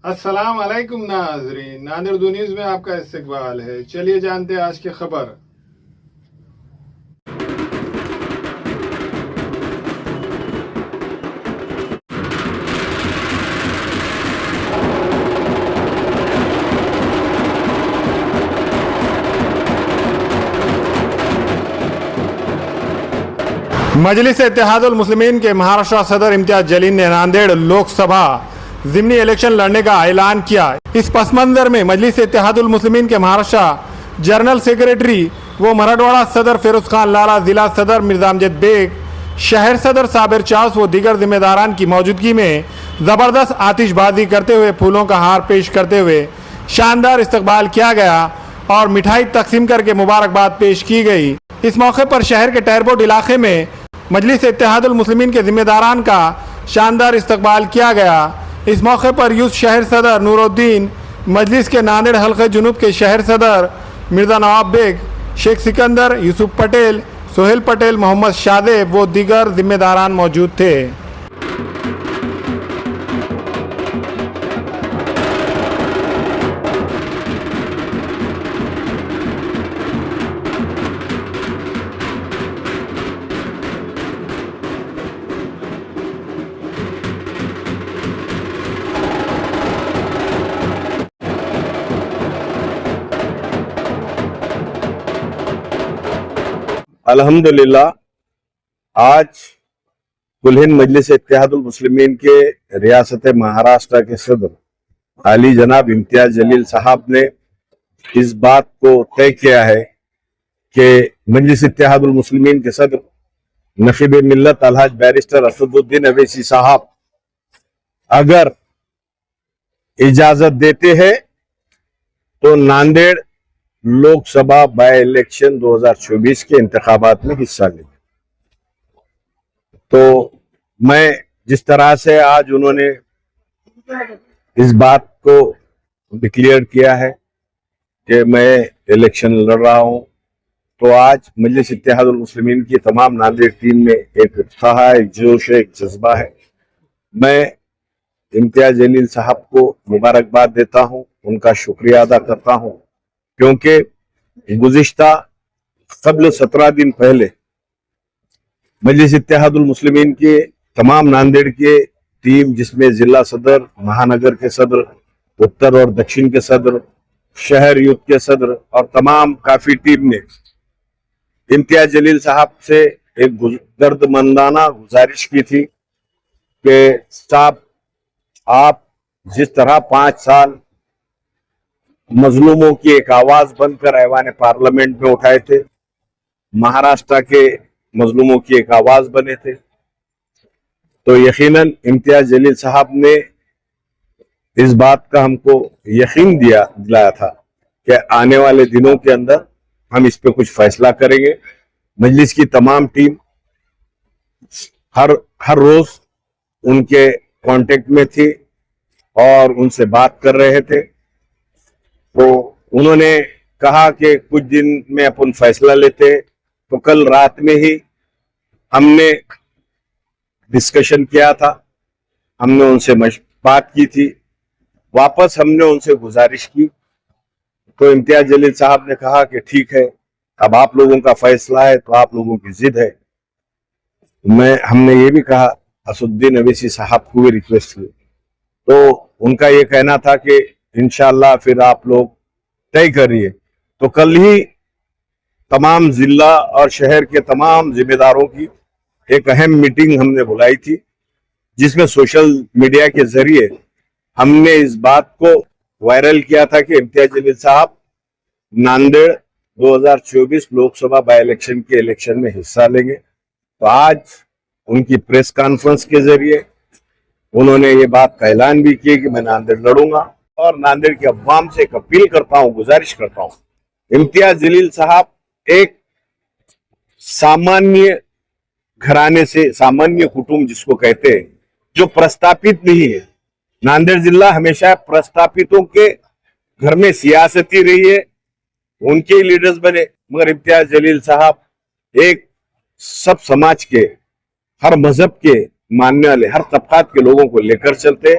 अस्सलाम वालेकुम नाजरीन, नादिर दो न्यूज़ में आपका इस्तकबाल है। चलिए जानते हैं आज की खबर। मजलिस इत्तेहादुल मुस्लिमीन के महाराष्ट्र सदर इम्तियाज जलील ने नांदेड़ लोकसभा ज़िमनी इलेक्शन लड़ने का ऐलान किया। इस पस मंजर में मजलिस इत्तेहादुल मुस्लिमीन के महाराष्ट्र जनरल सेक्रेटरी व मराठवाड़ा सदर फिरोज खान लाला, जिला सदर मिर्जा अमजद बेग, शहर सदर साबिर चास व दीगर जिम्मेदारान की मौजूदगी में ज़बरदस्त आतिशबाजी करते हुए फूलों का हार पेश करते हुए शानदार इस्तकबाल किया गया और मिठाई तकसीम करके मुबारकबाद पेश की गई। इस मौके पर शहर के टैरबोर्ड इलाके में मजलिस इत्तेहादुल मुस्लिमीन के जिम्मेदारान का शानदार इस्तकबाल किया गया। इस मौके पर यूथ शहर सदर नूरुद्दीन, मजलिस के नांदेड़ हल्के जुनूब के शहर सदर मिर्जा नवाब बेग, शेख सिकंदर, यूसुफ पटेल, सोहेल पटेल, मोहम्मद शादेब व दीगर जिम्मेदारान मौजूद थे। अल्हम्दुलिल्लाह आज कुल-हिंद मजलिस इत्तेहादुल मुस्लिमीन के रियासत महाराष्ट्र के सदर आली जनाब इम्तियाज जलील साहब ने इस बात को तय किया है कि मजलिस इत्तेहादुल मुस्लिमीन के सदर नकीब मिल्लत अलहाज बैरिस्टर असदुद्दीन अवैसी साहब अगर इजाजत देते हैं तो नांदेड़ लोकसभा बाय इलेक्शन 2024 के इंतखाबात में हिस्सा लेंगे। तो मैं जिस तरह से आज उन्होंने इस बात को डिक्लेयर किया है कि मैं इलेक्शन लड़ रहा हूं, तो आज मजलिस इत्तेहादुल मुस्लिमीन की तमाम नांदेड़ टीम में एक उत्साह है, एक जोश है, एक जज्बा है। मैं इम्तियाज जलील साहब को मुबारकबाद देता हूं, उनका शुक्रिया अदा करता हूं, क्योंकि गुज़िश्ता कबल 17 दिन पहले मजलिस इत्तेहादुल मुस्लिमीन के तमाम नांदेड़ के टीम, जिसमें जिला सदर, महानगर के सदर, उत्तर और दक्षिण के सदर, शहर यूथ के सदर और तमाम काफी टीम ने इम्तियाज जलील साहब से एक दर्दमंदाना गुजारिश की थी कि साहब, आप जिस तरह 5 साल मजलूमों की एक आवाज बनकर ऐवान पार्लियामेंट में उठाए थे, महाराष्ट्र के मजलूमों की एक आवाज बने थे, तो यकीनन इम्तियाज जलील साहब ने इस बात का हमको यकीन दिलाया था कि आने वाले दिनों के अंदर हम इस पे कुछ फैसला करेंगे। मजलिस की तमाम टीम हर रोज उनके कांटेक्ट में थी और उनसे बात कर रहे थे। तो उन्होंने कहा कि कुछ दिन में अपन फैसला लेते, तो कल रात में ही हमने डिस्कशन किया था, हमने उनसे बात की थी, वापस हमने उनसे गुजारिश की, तो इम्तियाज जलील साहब ने कहा कि ठीक है, अब आप लोगों का फैसला है तो आप लोगों की जिद है। हमने ये भी कहा, असदुद्दीन अवैसी साहब को भी रिक्वेस्ट की, तो उनका ये कहना था कि इंशाल्लाह फिर आप लोग तय करिए। तो कल ही तमाम जिला और शहर के तमाम जिम्मेदारों की एक अहम मीटिंग हमने बुलाई थी, जिसमें सोशल मीडिया के जरिए हमने इस बात को वायरल किया था कि इम्तियाज जलील साहब नांदेड़ 2024 लोकसभा बाय इलेक्शन के इलेक्शन में हिस्सा लेंगे। तो आज उनकी प्रेस कॉन्फ्रेंस के जरिए उन्होंने ये बात का ऐलान भी किया कि मैं नांदेड़ लड़ूंगा। और नांदेड़ के अवाम से एक अपील करता हूं, गुजारिश करता हूं, इम्तियाज जलील साहब एक सामान्य घराने से, सामान्य कुटुंब जिसको कहते हैं, जो प्रस्तापित नहीं है। नांदेड़ जिला हमेशा प्रस्तापितों के घर में सियासती रही है, उनके लीडर्स बने, मगर इम्तियाज जलील साहब एक सब समाज के, हर मजहब के मानने वाले, हर तबकात के लोगों को लेकर चलते।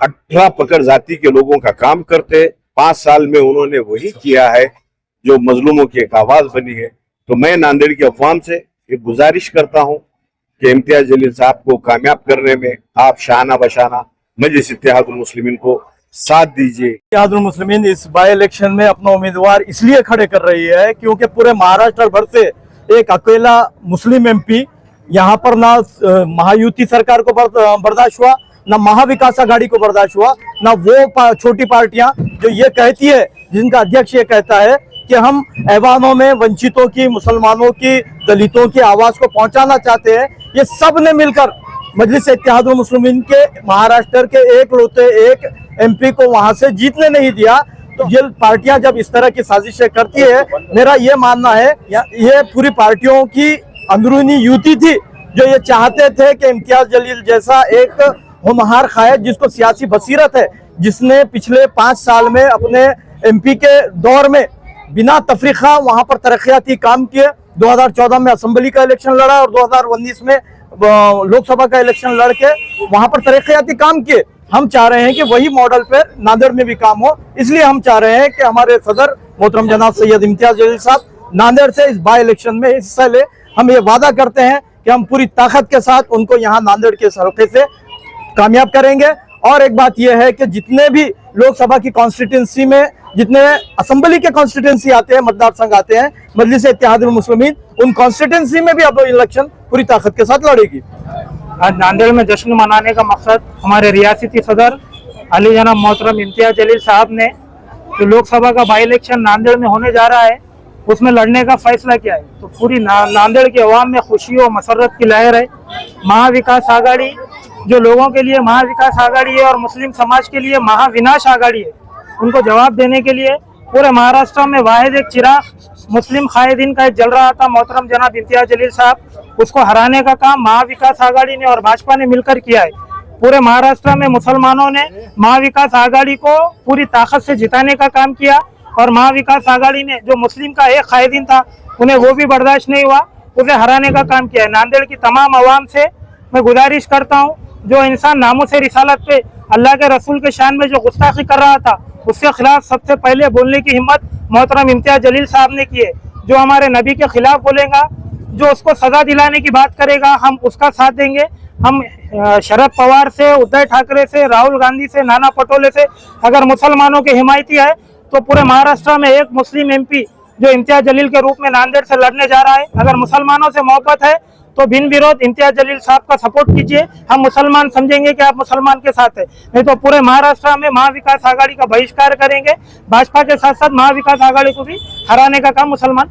18 प्रखर जाति के लोगों का काम करते। 5 साल में उन्होंने वही किया है जो मजलूमों की एक आवाज बनी है। तो मैं नांदेड़ की अवाम से ये गुजारिश करता हूं कि इम्तियाज जलील साहब को कामयाब करने में आप शाना बशाना मजलिस इत्तेहादुल मुस्लिमीन को साथ दीजिए। इत्तेहादुल मुस्लिमीन इस बाई इलेक्शन में अपना उम्मीदवार इसलिए खड़े कर रही है क्योंकि पूरे महाराष्ट्र भर से एक अकेला मुस्लिम एमपी यहाँ पर ना महायुति सरकार को बर्दाश्त हुआ, ना महाविकास आघाड़ी को बर्दाश्त हुआ, ना वो छोटी पार्टियां जो ये कहती है, जिनका अध्यक्ष ये कहता है कि हम ऐवानों में वंचितों की, मुसलमानों की, दलितों की आवाज को पहुंचाना चाहते हैं। ये सब ने मिलकर मजलिस इत्तेहादुल मुस्लिमीन के महाराष्ट्र के एक एमपी को वहां से जीतने नहीं दिया। तो ये पार्टियां जब इस तरह की साजिशें करती है, मेरा ये मानना है ये पूरी पार्टियों की अंदरूनी युति थी जो ये चाहते थे कि इम्तियाज जलील जैसा एक होनहार कायद जिसको सियासी बसीरत है, जिसने पिछले 5 साल में अपने एमपी के दौर में बिना तफरीका वहां पर तरक्याती काम किए, 2014 में असेंबली का इलेक्शन लड़ा और 2019 में लोकसभा का इलेक्शन लड़के वहां पर तरक्याती काम किए। हम चाह रहे हैं कि वही मॉडल पर नांदेड़ में भी काम हो, इसलिए हम चाह रहे हैं कि हमारे सदर मोहतरम जनाब सैयद इम्तियाज जलील साहब नांदेड़ से इस बाई इलेक्शन में हिस्सा ले। हम ये वादा करते हैं कि हम पूरी ताकत के साथ उनको यहाँ नांदेड़ के हल्के से कामयाब करेंगे। और एक बात यह है कि जितने भी लोकसभा की कॉन्स्टिट्यूंसी में, जितने असेंबली के कॉन्स्टिट्यूंसी आते हैं, मतदार संघ आते हैं, मजलिस इत्तेहादुल मुस्लिमीन उन कॉन्स्टिट्यूंसी में भी अब इलेक्शन पूरी ताकत के साथ लड़ेगी। आज नांदेड़ में जश्न मनाने का मकसद हमारे रियासती सदर अली जनाब मोहतरम इम्तियाज जलील साहब ने जो लोकसभा का बाई इलेक्शन नांदेड़ में होने जा रहा है उसमें लड़ने का फैसला किया है। तो पूरी नांदेड़ के अवाम में खुशी और मसरत की लहर है। महाविकास आघाड़ी जो लोगों के लिए महाविकास आघाड़ी है और मुस्लिम समाज के लिए महाविनाश आघाड़ी है, उनको जवाब देने के लिए पूरे महाराष्ट्र में वाहिद एक चिराग मुस्लिम कायदीन का जल रहा था, मोहतरम जनाब इम्तियाज जलील साहब, उसको हराने का काम महाविकास आघाड़ी ने और भाजपा ने मिलकर किया है। पूरे महाराष्ट्र में मुसलमानों ने महाविकास आघाड़ी को पूरी ताकत से जिताने का काम किया और महाविकास आघाड़ी ने जो मुस्लिम का एक कायदीन था उन्हें वो भी बर्दाश्त नहीं हुआ, उसे हराने का काम किया है। नांदेड़ की तमाम अवाम से मैं गुजारिश करता हूँ, जो इंसान नामूस रिसालत पे अल्लाह के रसूल के शान में जो गुस्ताखी कर रहा था उसके खिलाफ सबसे पहले बोलने की हिम्मत मोहतरम इम्तियाज जलील साहब ने की है। जो हमारे नबी के खिलाफ बोलेगा, जो उसको सजा दिलाने की बात करेगा, हम उसका साथ देंगे। हम शरद पवार से, उद्धव ठाकरे से, राहुल गांधी से, नाना पटोले से अगर मुसलमानों के हिमायती है तो पूरे महाराष्ट्र में एक मुस्लिम एमपी जो इम्तियाज जलील के रूप में नांदेड़ से लड़ने जा रहा है, अगर मुसलमानों से मोहब्बत है तो बिन विरोध इम्तियाज जलील साहब का सपोर्ट कीजिए। हम मुसलमान समझेंगे कि आप मुसलमान के साथ है, नहीं तो पूरे महाराष्ट्र में महाविकास आघाड़ी का बहिष्कार करेंगे। भाजपा के साथ साथ महाविकास आघाड़ी को भी हराने का काम मुसलमान